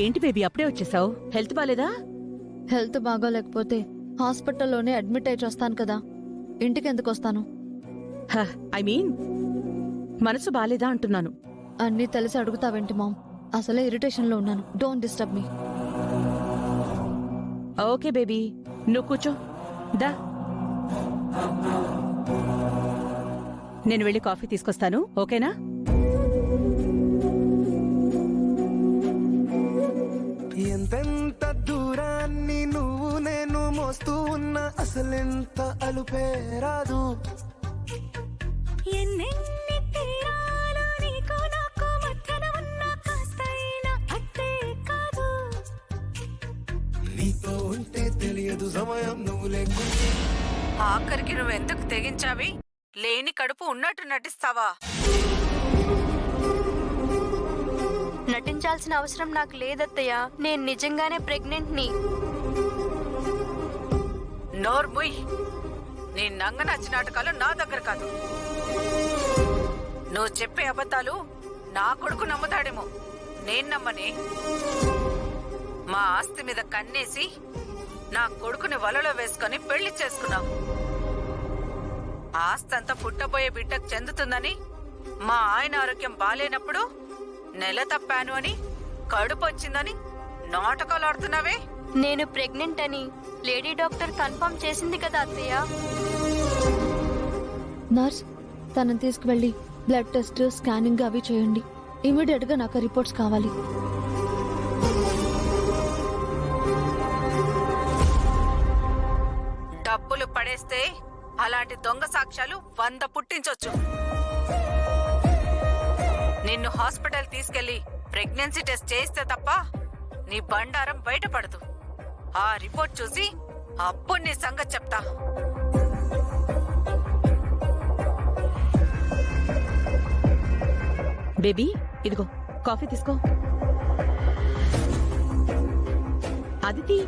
ఏంటి బేబీ అప్పుడే వచ్చేసావు? హెల్త్ బాలేదా? హెల్త్ బాగోలేకపోతే హాస్పిటల్లోనే అడ్మిట్ అయి వస్తాను కదా, ఇంటికి ఎందుకు వస్తాను? ఐ మీన్ మనసు బాలేదా అంటున్నాను. అన్నీ తెలిసి అడుగుతావేంటి మామ్? అసలే ఇరిటేషన్లో ఉన్నాను. Don't disturb me. Okay baby, నువ్వు కూర్చో. దా, నేను వెళ్ళి కాఫీ తీసుకొస్తాను, ఓకేనా? ఎంతెంత దూరాన్ని నువ్వు నేను మోస్తూ ఉన్నా అసలెంత అలుపే రాదు. ఎన్నెన్ని తీరాలు నీకు నాకు మధ్యన ఉన్న కాస్తైనా అట్టే కాదు. నీతో ఉంటే తెలియదు సమయం నువ్వు లేకుంటే. ఆఖరికి నువ్వెందుకు తెగించావి? లేని కడుపు ఉన్నట్టు నటిస్తావా? నటించాల్సిన అవసరం నాకు లేదత్తయ్య. నేను నిజంగానే ప్రెగ్నెంట్ని. నోర్ముయ్, నీ నంగ నచ్చిన నాటకాలు నా దగ్గర కాదు. నువ్వు చెప్పే అబద్ధాలు నా కొడుకు నమ్ముతాడేమో, నేను నమ్మనే. మా ఆస్తి మీద కన్నేసి నా కొడుకుని వలలో వేసుకొని పెళ్లి చేసుకున్నావు. ఆస్తంతా పుట్టబోయే బిడ్డకు చెందుతుందని మా ఆయన ఆరోగ్యం బాలేనప్పుడు నెల తప్పాను అని, కడుపు వచ్చిందని నాటకాలు ఆడుతున్నావే. నేను ప్రెగ్నెంట్ అని లేడీ డాక్టర్ కన్ఫర్మ్ చేసింది కదా అత్తయ్య. నర్స్, తనని తీసుకువెళ్ళి బ్లడ్ టెస్ట్, స్కానింగ్ అవి చేయండి. ఇమీడియట్ గా నాకు రిపోర్ట్స్ కావాలి. డబ్బులు పడేస్తే అలాంటి దొంగ సాక్ష్యాలు 100 పుట్టించొచ్చు. నిన్ను హాస్పిటల్ తీసుకెళ్లి ప్రెగ్నెన్సీ టెస్ట్ చేయిస్తే తప్ప నీ బండారం బయటపడదు. ఆ రిపోర్ట్ చూసి అప్పుడు నీ సంగతి చెప్తా. బేబీ, ఇదిగో కాఫీ తీసుకో. అదితి,